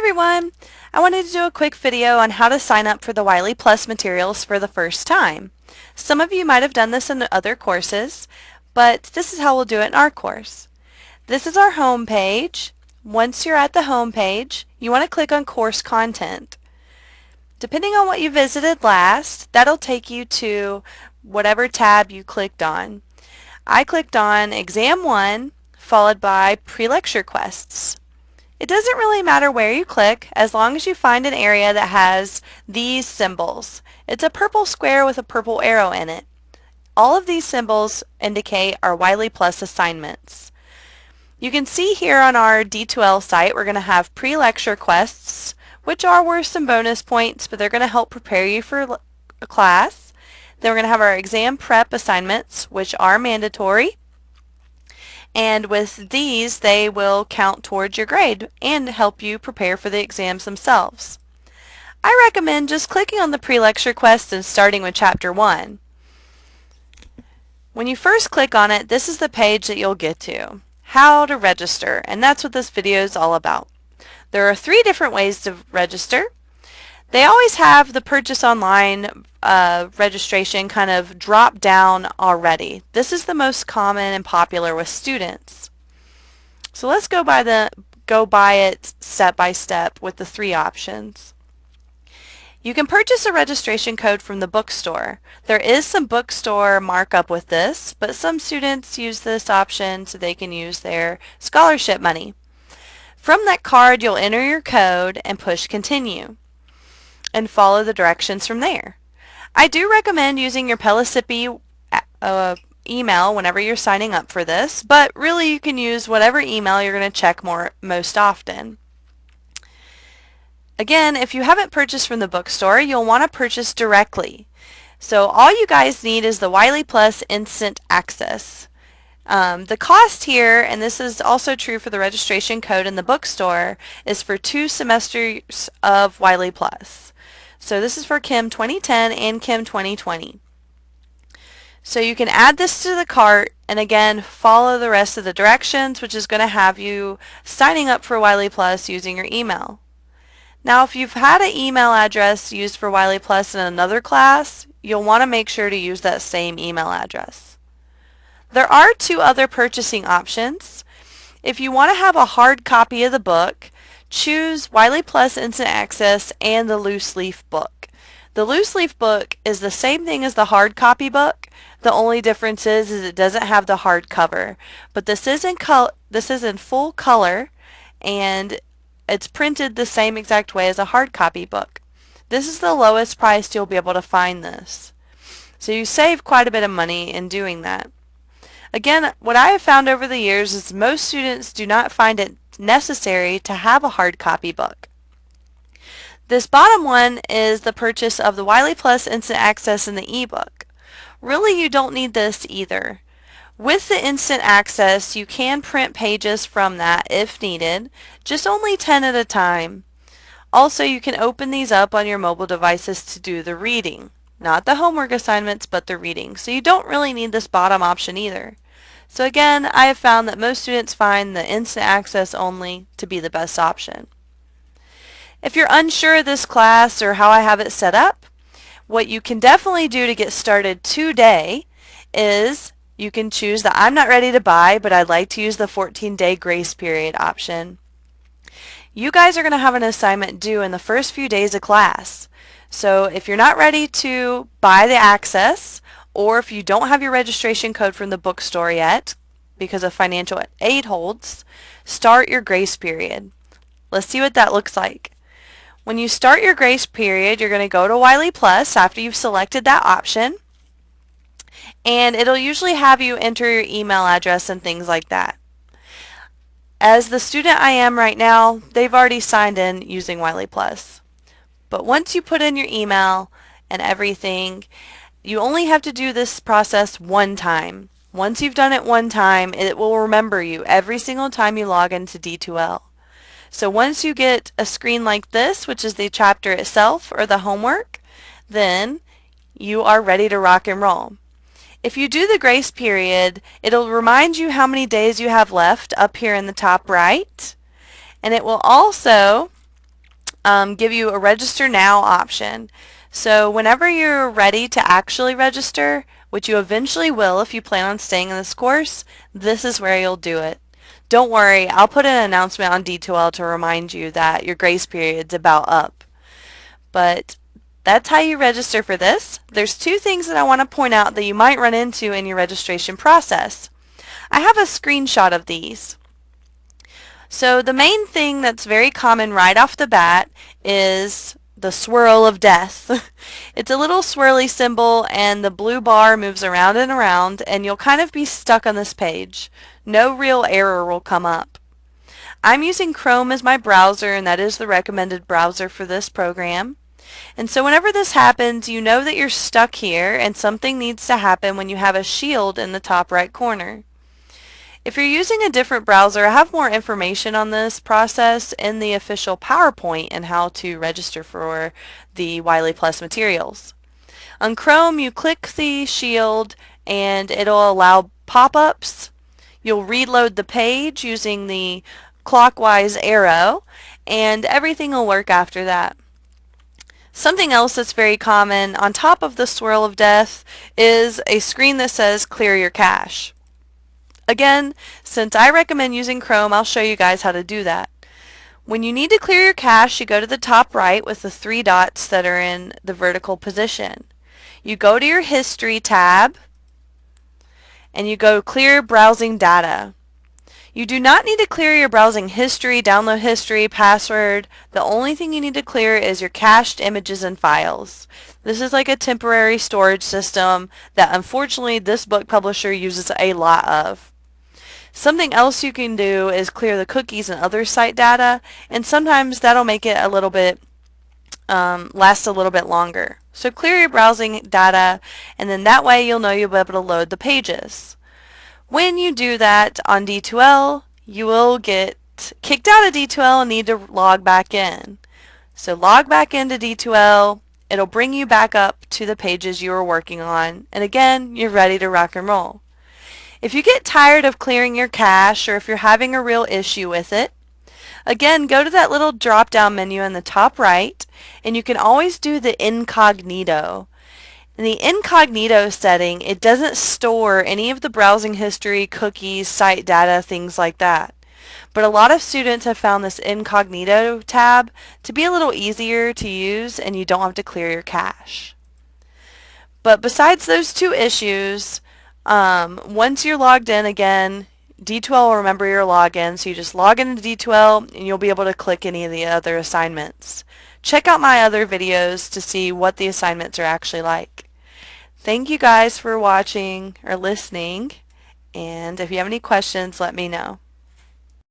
everyone! I wanted to do a quick video on how to sign up for the WileyPlus materials for the first time. Some of you might have done this in other courses, but this is how we'll do it in our course. This is our home page. Once you're at the home page, you want to click on Course Content. Depending on what you visited last, that'll take you to whatever tab you clicked on. I clicked on Exam 1, followed by Pre-Lecture Quests. It doesn't really matter where you click as long as you find an area that has these symbols. It's a purple square with a purple arrow in it. All of these symbols indicate our WileyPlus assignments. You can see here on our D2L site we're going to have pre-lecture quests, which are worth some bonus points, but they're going to help prepare you for a class. Then we're going to have our exam prep assignments, which are mandatory. And with these, they will count towards your grade and help you prepare for the exams themselves. I recommend just clicking on the pre-lecture quests and starting with Chapter 1. When you first click on it, this is the page that you'll get to, how to register, and that's what this video is all about. There are 3 different ways to register. They always have the purchase online registration kind of drop down already. This is the most common and popular with students. So let's go by it step by step with the 3 options. You can purchase a registration code from the bookstore. There is some bookstore markup with this, but some students use this option so they can use their scholarship money. From that card, you'll enter your code and push continue and follow the directions from there. I do recommend using your Pelicippi email whenever you're signing up for this, but really you can use whatever email you're going to check most often. Again, if you haven't purchased from the bookstore, you'll want to purchase directly. So all you guys need is the WileyPlus Instant Access. The cost here, and this is also true for the registration code in the bookstore, is for 2 semesters of WileyPlus. So this is for Chem 2010 and Chem 2020. So you can add this to the cart and again follow the rest of the directions, which is going to have you signing up for WileyPlus using your email. Now if you've had an email address used for WileyPlus in another class, you'll want to make sure to use that same email address. There are 2 other purchasing options. If you want to have a hard copy of the book, choose WileyPlus Instant Access and the loose leaf book. The loose leaf book is the same thing as the hard copy book. The only difference is it doesn't have the hard cover. But this is in full color and it's printed the same exact way as a hard copy book. This is the lowest price you'll be able to find this. So you save quite a bit of money in doing that. Again, what I have found over the years is most students do not find it necessary to have a hard copy book. This bottom one is the purchase of the WileyPlus Instant Access in the ebook. Really, you don't need this either. With the Instant Access, you can print pages from that if needed, just only 10 at a time. Also, you can open these up on your mobile devices to do the reading. Not the homework assignments, but the reading. So you don't really need this bottom option either. So again, I have found that most students find the Instant Access only to be the best option. If you're unsure of this class or how I have it set up, what you can definitely do to get started today is you can choose the I'm not ready to buy, but I'd like to use the 14-day grace period option. You guys are going to have an assignment due in the first few days of class. So if you're not ready to buy the access, or if you don't have your registration code from the bookstore yet because of financial aid holds, start your grace period. Let's see what that looks like. When you start your grace period, you're going to go to WileyPlus after you've selected that option, and it'll usually have you enter your email address and things like that. As the student I am right now, they've already signed in using WileyPlus. But once you put in your email and everything, you only have to do this process one time. Once you've done it one time, it will remember you every single time you log into D2L. So once you get a screen like this, which is the chapter itself or the homework, then you are ready to rock and roll. If you do the grace period, it'll remind you how many days you have left up here in the top right, and it will also give you a register now option. So whenever you're ready to actually register, which you eventually will if you plan on staying in this course, this is where you'll do it. Don't worry, I'll put an announcement on D2L to remind you that your grace period's about up. But that's how you register for this. There's two things that I want to point out that you might run into in your registration process. I have a screenshot of these. So the main thing that's very common right off the bat is the swirl of death. It's a little swirly symbol and the blue bar moves around and you'll kind of be stuck on this page. No real error will come up. I'm using Chrome as my browser and that is the recommended browser for this program. And so whenever this happens, you know that you're stuck here and something needs to happen when you have a shield in the top right corner. If you're using a different browser, I have more information on this process in the official PowerPoint and how to register for the WileyPlus materials. On Chrome, you click the shield and it'll allow pop-ups. You'll reload the page using the clockwise arrow and everything will work after that. Something else that's very common on top of the swirl of death is a screen that says clear your cache. Again, since I recommend using Chrome, I'll show you guys how to do that. When you need to clear your cache, you go to the top right with the three dots that are in the vertical position. You go to your History tab, and you go Clear Browsing Data. You do not need to clear your browsing history, download history, password. The only thing you need to clear is your cached images and files. This is like a temporary storage system that unfortunately this book publisher uses a lot of. Something else you can do is clear the cookies and other site data, and sometimes that'll make it a little bit last a little bit longer. So clear your browsing data, and then that way you'll know you'll be able to load the pages. When you do that on D2L, you will get kicked out of D2L and need to log back in. So log back into D2L, it'll bring you back up to the pages you were working on, and again, you're ready to rock and roll. If you get tired of clearing your cache or if you're having a real issue with it, again, go to that little drop-down menu in the top right, and you can always do the incognito. In the incognito setting, it doesn't store any of the browsing history, cookies, site data, things like that. But a lot of students have found this incognito tab to be a little easier to use and you don't have to clear your cache. But besides those two issues, once you're logged in again, D2L will remember your login, so you just log into D2L and you'll be able to click any of the other assignments. Check out my other videos to see what the assignments are actually like. Thank you guys for watching or listening, and if you have any questions, let me know.